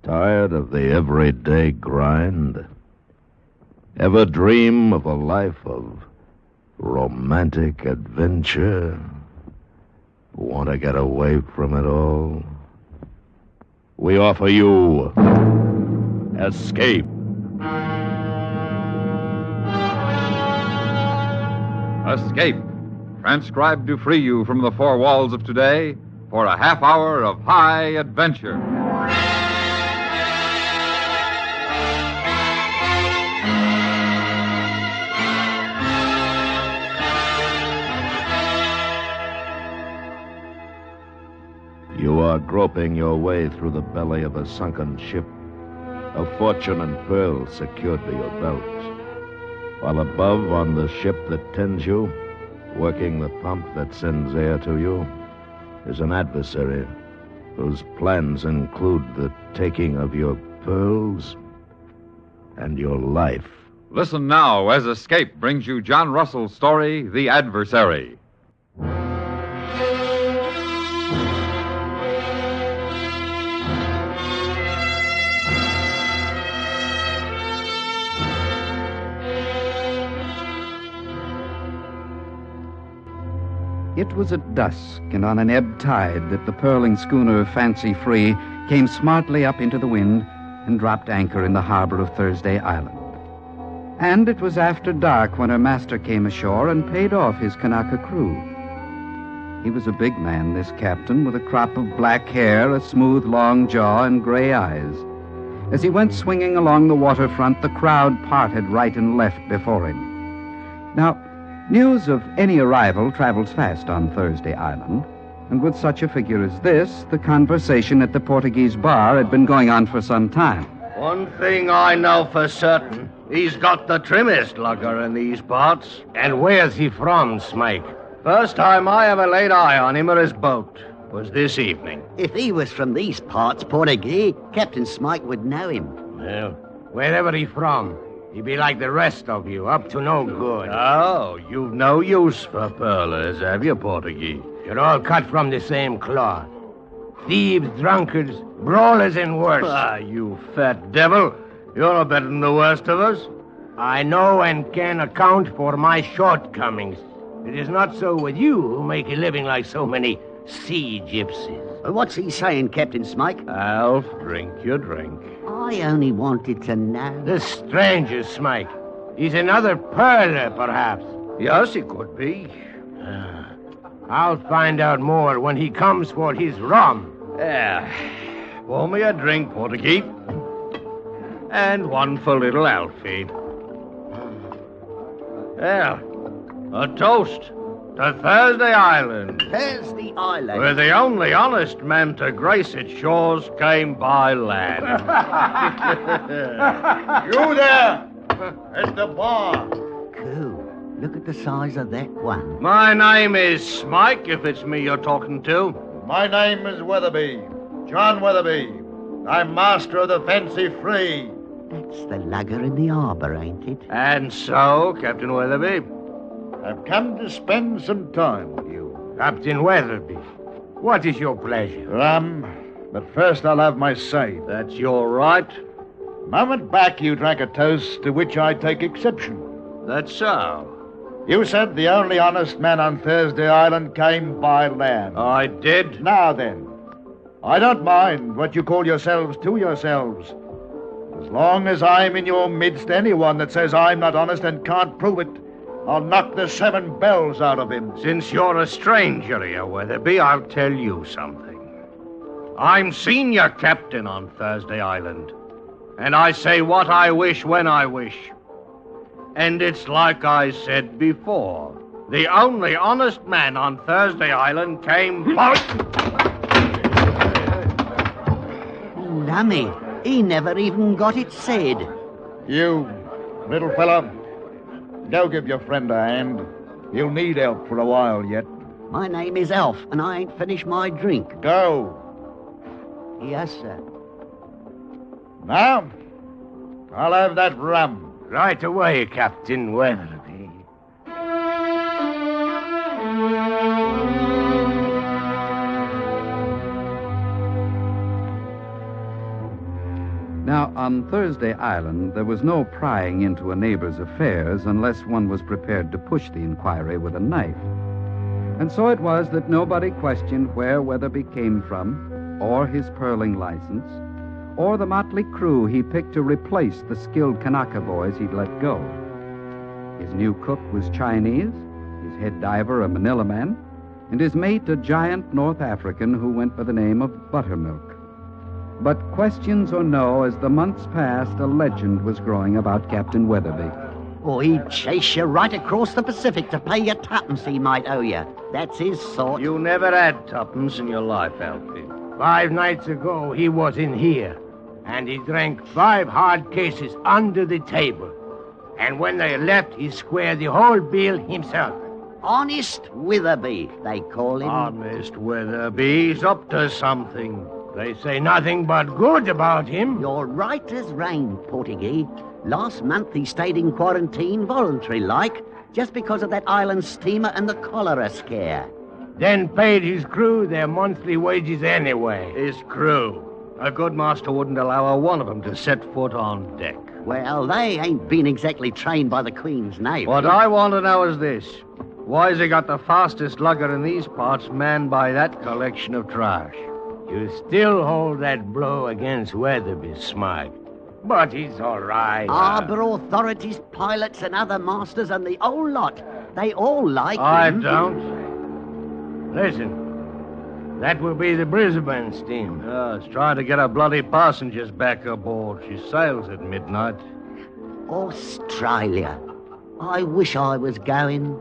Tired of the everyday grind? Ever dream of a life of romantic adventure? Want to get away from it all? We offer you Escape. Escape, transcribed to free you from the four walls of today for a half hour of high adventure. You are groping your way through the belly of a sunken ship, a fortune and pearls secured to your belt, while above on the ship that tends you, working the pump that sends air to you, is an adversary whose plans include the taking of your pearls and your life. Listen now as Escape brings you John Russell's story, The Adversary. It was at dusk and on an ebb tide that the purling schooner Fancy Free came smartly up into the wind and dropped anchor in the harbor of Thursday Island. And it was after dark when her master came ashore and paid off his Kanaka crew. He was a big man, this captain, with a crop of black hair, a smooth, long jaw, and gray eyes. As he went swinging along the waterfront, the crowd parted right and left before him. Now, news of any arrival travels fast on Thursday Island, and with such a figure as this, the conversation at the Portuguese bar had been going on for some time. One thing I know for certain, he's got the trimmest lugger in these parts. And where's he from, Smike? First time I ever laid eye on him or his boat was this evening. If he was from these parts, Portuguese, Captain Smike would know him. Well, wherever he from, he be like the rest of you, up to no good. Oh, you've no use for pearlers, have you, Portuguese? You're all cut from the same cloth. Thieves, drunkards, brawlers, and worse. Ah, you fat devil. You're no better than the worst of us. I know and can account for my shortcomings. It is not so with you, who make a living like so many sea gypsies. What's he saying, Captain Smike? Alf, drink your drink. I only wanted to know. The stranger, Smike. He's another pearler, perhaps. Yes, he could be. I'll find out more when he comes for his rum. Pour me a drink, Portuguese. And one for little Alfie. A toast to Thursday Island. Thursday Island. Where the only honest man to grace its shores came by land. You there! At the bar. Cool. Look at the size of that one. My name is Smike, if it's me you're talking to. My name is Weatherby. John Weatherby. I'm master of the Fancy Free. That's the lugger in the harbor, ain't it? And so, Captain Weatherby? I've come to spend some time with you. Captain Weatherby, what is your pleasure? But first I'll have my say. That's your right. A moment back you drank a toast to which I take exception. That's so. You said the only honest man on Thursday Island came by land. I did. Now then, I don't mind what you call yourselves to yourselves. As long as I'm in your midst, anyone that says I'm not honest and can't prove it, I'll knock the 7 bells out of him. Since you're a stranger here, Weatherby, I'll tell you something. I'm senior captain on Thursday Island, and I say what I wish when I wish. And it's like I said before. The only honest man on Thursday Island came... Lummy, he never even got it said. You, little fella, go give your friend a hand. He'll need help for a while yet. My name is Alf, and I ain't finished my drink. Go. Yes, sir. Now, I'll have that rum. Right away, Captain Weatherby. Now, on Thursday Island, there was no prying into a neighbor's affairs unless one was prepared to push the inquiry with a knife. And so it was that nobody questioned where Weatherby came from, or his pearling license, or the motley crew he picked to replace the skilled Kanaka boys he'd let go. His new cook was Chinese, his head diver a Manila man, and his mate a giant North African who went by the name of Buttermilk. But questions or no, as the months passed, a legend was growing about Captain Weatherby. Or he'd chase you right across the Pacific to pay you tuppence he might owe you. That's his sort. You never had tuppence in your life, Alfie. 5 nights ago, he was in here, and he drank 5 hard cases under the table. And when they left, he squared the whole bill himself. Honest Witherby, they call him. Honest Weatherby's up to something. They say nothing but good about him. You're right as rain, Portuguese. Last month he stayed in quarantine voluntary-like, just because of that island steamer and the cholera scare. Then paid his crew their monthly wages anyway. His crew. A good master wouldn't allow a one of them to set foot on deck. Well, they ain't been exactly trained by the Queen's Navy. What I want to know is this. Why's he got the fastest lugger in these parts manned by that collection of trash? You still hold that blow against Weatherby, Smike. But he's all right. Harbour authorities, pilots, and other masters, and the whole lot. They all like I him. don't. Listen, that will be the Brisbane steamer. It's trying to get her bloody passengers back aboard. She sails at midnight. Australia. I wish I was going.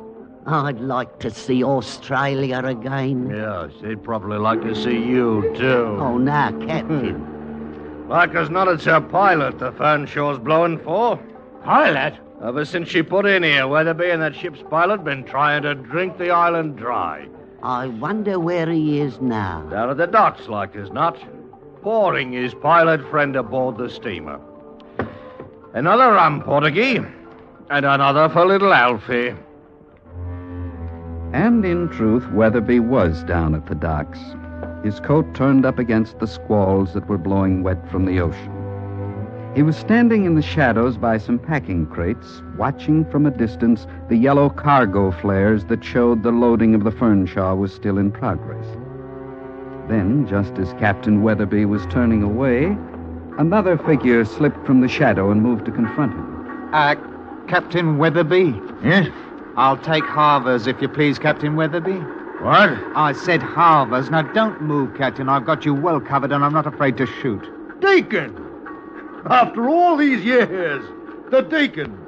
I'd like to see Australia again. Yeah, she'd probably like to see you, too. Oh, now, Captain. Like as not, it's her pilot the Fernshaw's blowing for. Pilot? Ever since she put in here, Weatherby and that ship's pilot been trying to drink the island dry. I wonder where he is now. Down at the docks, like as not. Pouring his pilot friend aboard the steamer. Another rum, Portuguese. And another for little Alfie. And in truth, Weatherby was down at the docks, his coat turned up against the squalls that were blowing wet from the ocean. He was standing in the shadows by some packing crates, watching from a distance the yellow cargo flares that showed the loading of the Fernshaw was still in progress. Then, just as Captain Weatherby was turning away, another figure slipped from the shadow and moved to confront him. Captain Weatherby? Yes? I'll take halvers, if you please, Captain Weatherby. What? I said halvers. Now, don't move, Captain. I've got you well covered, and I'm not afraid to shoot. Deacon! After all these years, the Deacon.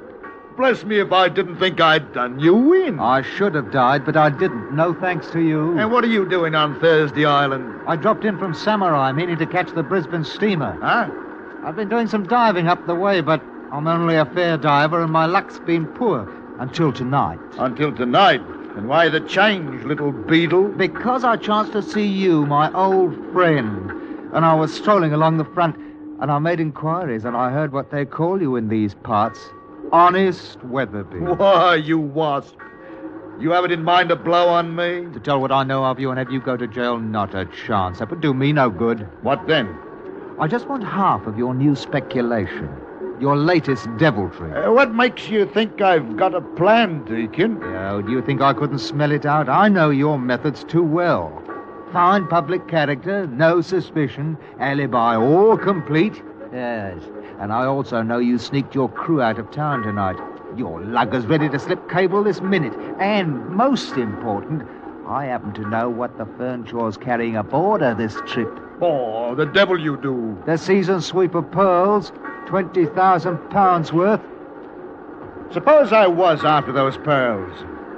Bless me if I didn't think I'd done you in. I should have died, but I didn't. No thanks to you. And what are you doing on Thursday Island? I dropped in from Samurai, meaning to catch the Brisbane steamer. Huh? I've been doing some diving up the way, but I'm only a fair diver, and my luck's been poor until tonight. Until tonight? And why the change, little beetle? Because I chanced to see you, my old friend, and I was strolling along the front, and I made inquiries, and I heard what they call you in these parts. Honest Weatherby. Why, you wasp. You have it in mind to blow on me? To tell what I know of you and have you go to jail, not a chance. That would do me no good. What then? I just want half of your new speculation. Your latest deviltry. What makes you think I've got a plan, Deacon? Oh, do you think I couldn't smell it out? I know your methods too well. Fine public character, no suspicion, alibi all complete. Yes, and I also know you sneaked your crew out of town tonight. Your lugger's ready to slip cable this minute. And most important, I happen to know what the Fernshaw's carrying aboard of this trip. Oh, the devil you do. The season sweep of pearls, 20,000 pounds worth. Suppose I was after those pearls.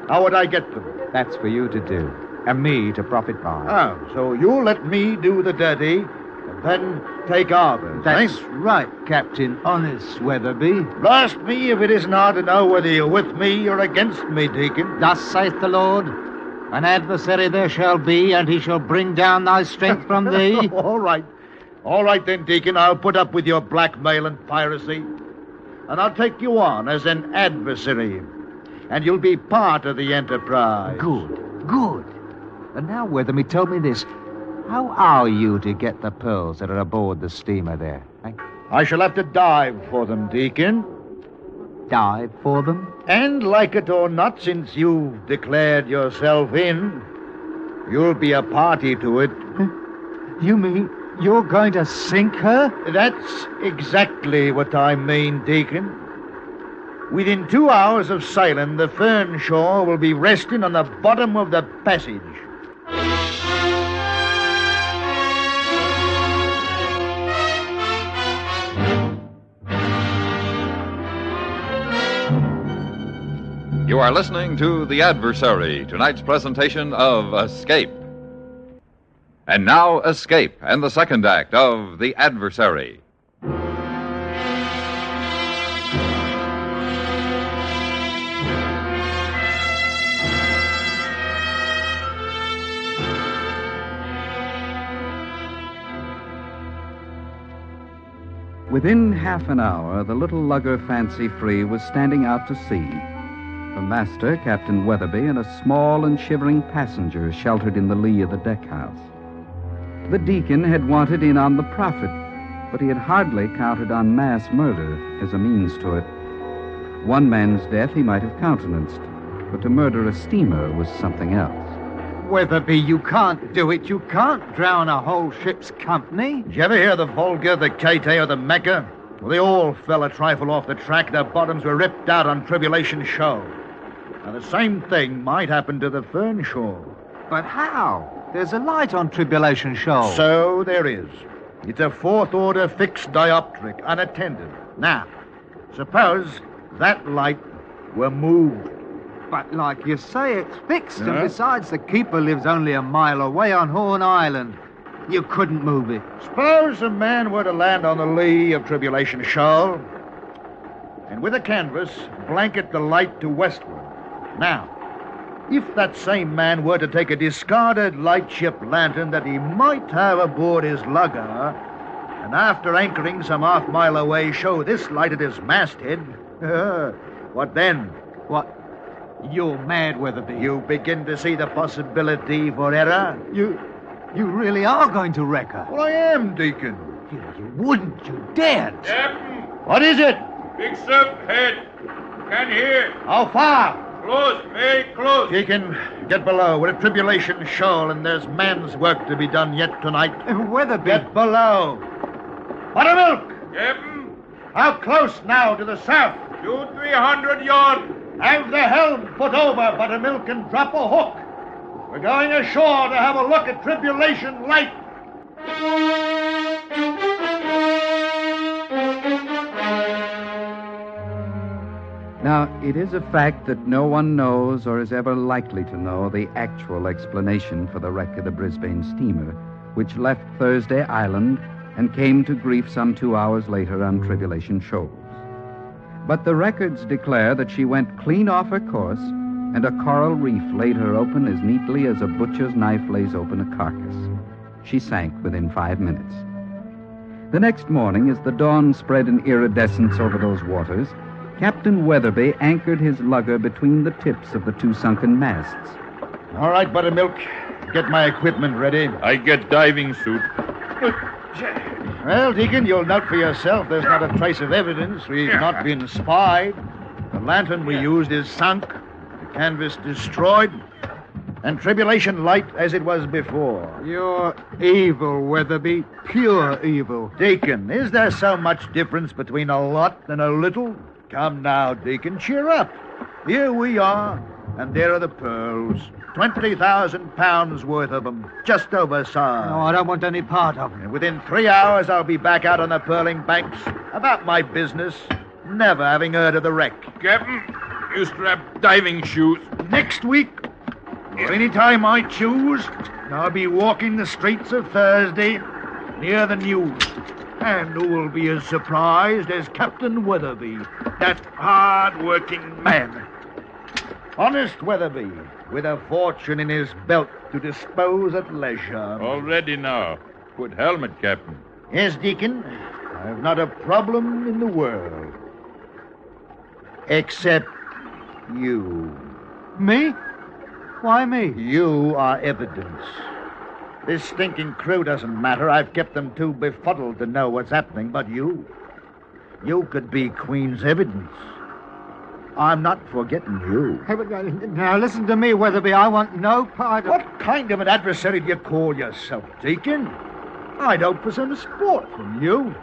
How would I get them? That's for you to do, and me to profit by. Oh, so you let me do the dirty, and then take Arbors, That's eh? right, Captain Honest Weatherby. Blast me if it isn't hard to know whether you're with me or against me, Deacon. Thus saith the Lord, an adversary there shall be, and he shall bring down thy strength from thee. All right. All right then, Deacon, I'll put up with your blackmail and piracy. And I'll take you on as an adversary. And you'll be part of the enterprise. Good. And now, Weatherby, tell me this. How are you to get the pearls that are aboard the steamer there? Eh? I shall have to dive for them, Deacon. Dive for them? And like it or not, since you've declared yourself in, you'll be a party to it. You mean you're going to sink her? That's exactly what I mean, Deacon. Within 2 hours of sailing, the Fern Shore will be resting on the bottom of the passage. You are listening to The Adversary, tonight's presentation of Escape. And now, Escape and the second act of The Adversary. Within half an hour, the little lugger Fancy Free was standing out to sea. Her master, Captain Weatherby, and a small and shivering passenger sheltered in the lee of the deck house. The deacon had wanted in on the profit, but he had hardly counted on mass murder as a means to it. One man's death he might have countenanced, but to murder a steamer was something else. Weatherby, you can't do it. You can't drown a whole ship's company. Did you ever hear the Volga, the Kate, or the Mecca? Well, they all fell a trifle off the track. Their bottoms were ripped out on Tribulation Shoal. Now, the same thing might happen to the Fern Shore. But how? There's a light on Tribulation Shoal. So there is. It's a fourth-order fixed dioptric, unattended. Now, suppose that light were moved. But like you say, it's fixed. And besides, the keeper lives only a mile away on Horn Island. You couldn't move it. Suppose a man were to land on the lee of Tribulation Shoal, and with a canvas, blanket the light to westward. Now, if that same man were to take a discarded lightship lantern that he might have aboard his lugger, and after anchoring some half-mile away, show this light at his masthead, what then? What? You're mad, Weatherby. You begin to see the possibility for error? You really are going to wreck her. Well, I am, Deacon. You wouldn't. You daren't. Captain, What is it? big surf head. Can hear. How far? Close, very close. Deacon, get below. We're at Tribulation Shoal, and there's man's work to be done yet tonight. Weatherby. Get below. Buttermilk! Captain, How close now to the surf? 200-300 yards. Have the helm put over, Buttermilk, and drop a hook. We're going ashore to have a look at Tribulation Light. Now, it is a fact that no one knows or is ever likely to know the actual explanation for the wreck of the Brisbane steamer, which left Thursday Island and came to grief some 2 hours later on Tribulation Shoals. But the records declare that she went clean off her course, and a coral reef laid her open as neatly as a butcher's knife lays open a carcass. She sank within 5 minutes. The next morning, as the dawn spread in iridescence over those waters, Captain Weatherby anchored his lugger between the tips of the two sunken masts. All right, Buttermilk. Get my equipment ready. I get diving suit. Well, Deacon, you'll note for yourself there's not a trace of evidence. We've not been spied. The lantern we used is sunk, the canvas destroyed, and Tribulation Light as it was before. You're evil, Weatherby. Pure evil. Deacon, is there so much difference between a lot and a little? Come now, Deacon, cheer up. Here we are, and there are the pearls. 20,000 pounds worth of them, just oversized. No, I don't want any part of it. And within 3 hours, I'll be back out on the pearling banks about my business, never having heard of the wreck. Captain, you strap diving shoes. Next week, or any time I choose, I'll be walking the streets of Thursday near the news. And who will be as surprised as Captain Weatherby, that hard-working man. Honest Weatherby, with a fortune in his belt to dispose at leisure. All ready now. Good helmet, Captain. Yes, Deacon, I've not a problem in the world. Except you. Me? Why me? You are evidence. This stinking crew doesn't matter. I've kept them too befuddled to know what's happening. But you could be Queen's evidence. I'm not forgetting you. Hey, but, now, listen to me, Weatherby. I want no part of... What kind of an adversary do you call yourself, Deacon? I'd hope for some sport from you.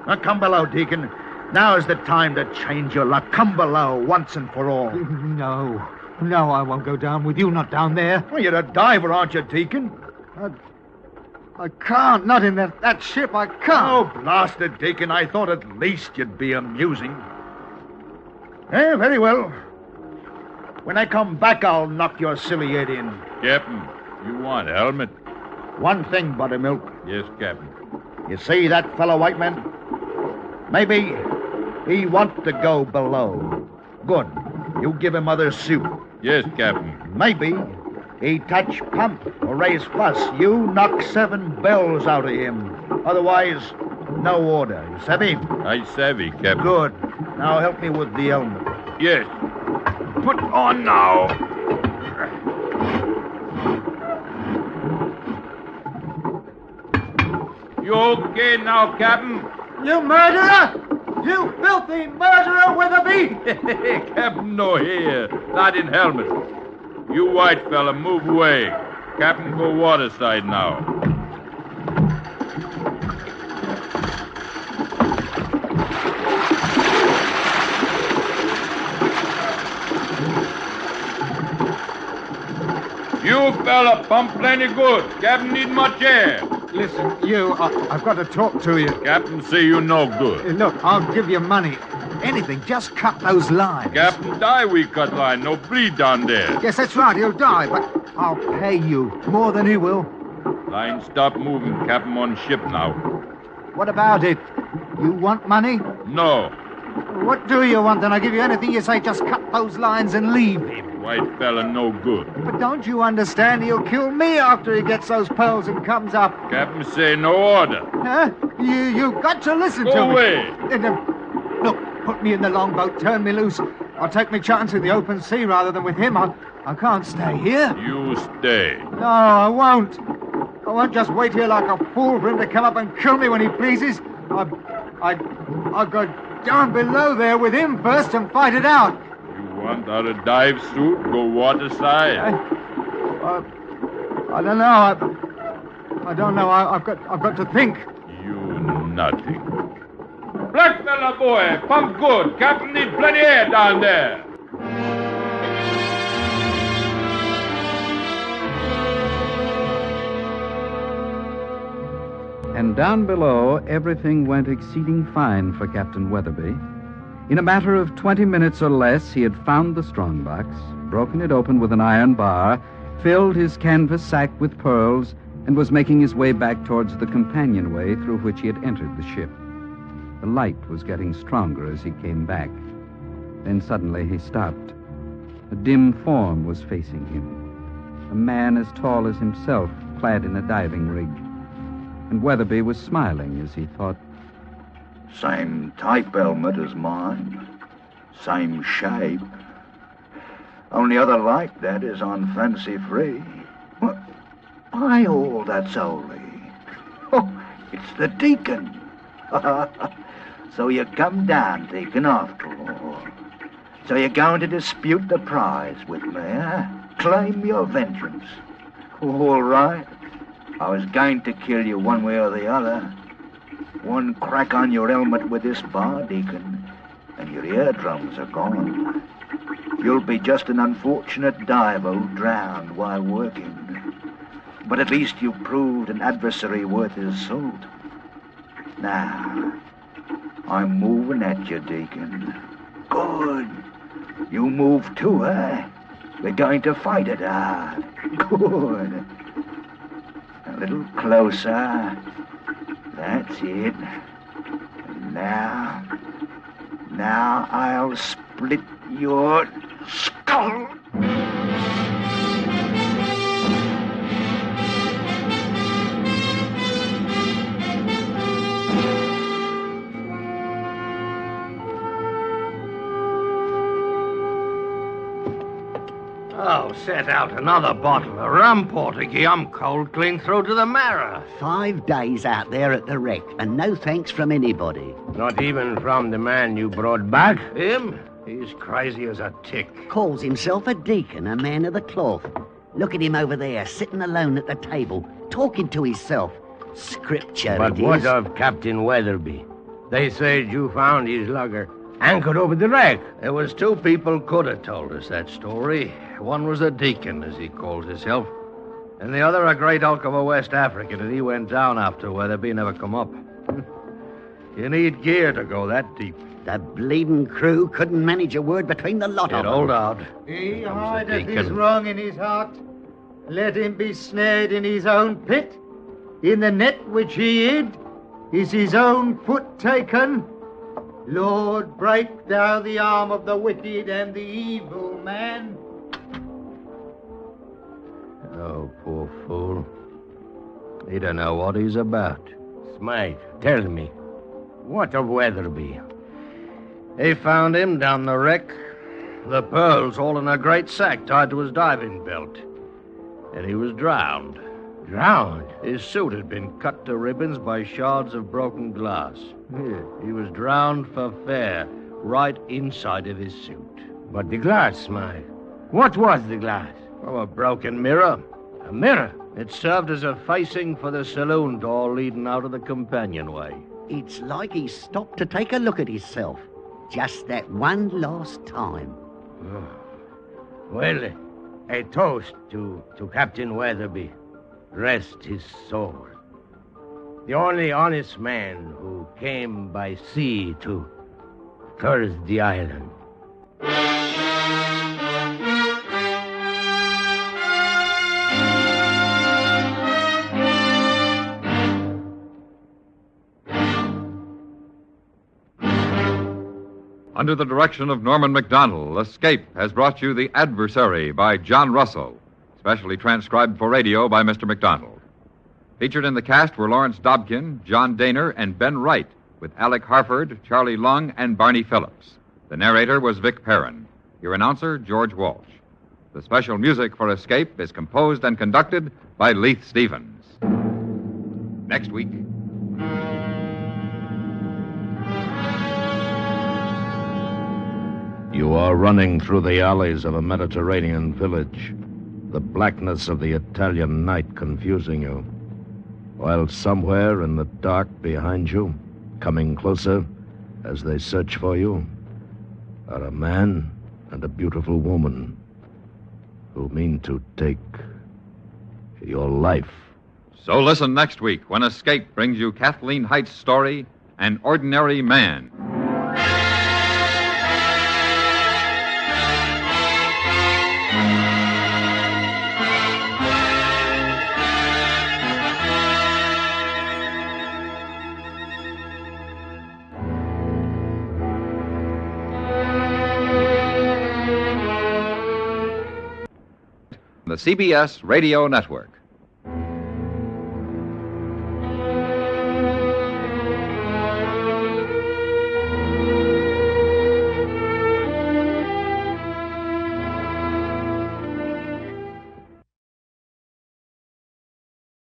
Now, come below, Deacon. Now's the time to change your luck. Come below, once and for all. No, I won't go down with you, not down there. Well, you're a diver, aren't you, Deacon? I can't, not in that ship, I can't. Oh, blast it, Deacon. I thought at least you'd be amusing. Very well. When I come back, I'll knock your silly head in. Captain, you want helmet? One thing, Buttermilk. Yes, Captain. You see that fellow, white man? Maybe he wants to go below. Good. You give him other suit. Yes, Captain. Maybe he touch pump or raise fuss. You knock 7 bells out of him. Otherwise, no order. You savvy? I savvy, Captain. Good. Now help me with the helmet. Yes. Put on now. You okay now, Captain? You murderer! You filthy murderer, Weatherby! Captain no here. Not in helmet. You white fella, move away. Captain go waterside now. You fella pump plenty good. Captain need much air. Listen, I've got to talk to you. Captain say you no good. Look, I'll give you money. Anything, just cut those lines. Captain die we cut line. No bleed down there. Yes, that's right, he'll die, but I'll pay you more than he will. Line stop moving. Captain on ship now. What about it? You want money? No. What do you want? Then I'll give you anything you say. Just cut those lines and leave him. White fella no good. But don't you understand? He'll kill me after he gets those pearls and comes up. Captain say no order. Huh? You got to listen Go to away. me. Look, put me in the longboat. Turn me loose. I'll take me chance in the open sea rather than with him. I can't stay here. You stay. No, I won't. I won't just wait here like a fool for him to come up and kill me when he pleases. I'll go down below there with him first and fight it out. You want out of dive suit? Go waterside. I don't know. I don't know. I've got to think. You nothing. Black fella boy, pump good. Captain need plenty air down there. And down below, everything went exceeding fine for Captain Weatherby. In a matter of 20 minutes or less, he had found the strongbox, broken it open with an iron bar, filled his canvas sack with pearls, and was making his way back towards the companionway through which he had entered the ship. The light was getting stronger as he came back. Then suddenly he stopped. A dim form was facing him. A man as tall as himself, clad in a diving rig. And Weatherby was smiling as he thought, Same type helmet as mine. Same shape. Only other like that is on Fancy Free. What? By all that's holy. Oh, it's the Deacon. So you come down, Deacon, after all. So you're going to dispute the prize with me, eh? Claim your vengeance. All right. I was going to kill you one way or the other. One crack on your helmet with this bar, Deacon, and your eardrums are gone. You'll be just an unfortunate diver who drowned while working. But at least you proved an adversary worth his salt. Now, I'm moving at you, Deacon. Good. You move too, eh? We're going to fight it hard. Good. A little closer. That's it. And now I'll split your skull. Now set out another bottle of rum, Portuguese. I'm cold clean through to the marrow. 5 days out there at the wreck, and no thanks from anybody. Not even from the man you brought back? Him? He's crazy as a tick. Calls himself a deacon, a man of the cloth. Look at him over there, sitting alone at the table, talking to himself. Scripture, But it what is. of Captain Weatherby? They said you found his lugger anchored over the wreck. There was 2 people could have told us that story. One was a deacon, as he calls himself, and the other a great hulk of a West African, and he went down after Weatherby never come up. You need gear to go that deep. The bleeding crew couldn't manage a word between the lot of It them. hold out. He Comes the hideth his deacon. wrong in his heart. Let him be snared in his own pit. In the net which he hid is his own foot taken. Lord, break thou the arm of the wicked and the evil man. Oh, poor fool. He don't know what he's about. Smythe, tell me, what of Weatherby? They found him down the wreck. The pearls all in a great sack tied to his diving belt. And he was drowned. Drowned? His suit had been cut to ribbons by shards of broken glass. He was drowned for fair, right inside of his suit. But the glass, Smythe. What was the glass? Oh, a broken mirror. A mirror? It served as a facing for the saloon door leading out of the companionway. It's like he stopped to take a look at himself. Just that one last time. Well, a toast to Captain Weatherby. Rest his soul. The only honest man who came by sea to Thursday Island. Under the direction of Norman MacDonald, Escape has brought you The Adversary by John Russell, specially transcribed for radio by Mr. MacDonald. Featured in the cast were Lawrence Dobkin, John Daner, and Ben Wright, with Alec Harford, Charlie Lung, and Barney Phillips. The narrator was Vic Perrin. Your announcer, George Walsh. The special music for Escape is composed and conducted by Leith Stevens. Next week. You are running through the alleys of a Mediterranean village, the blackness of the Italian night confusing you, while somewhere in the dark behind you, coming closer as they search for you, are a man and a beautiful woman who mean to take your life. So listen next week when Escape brings you Kathleen Height's story, An Ordinary Man. The CBS Radio Network.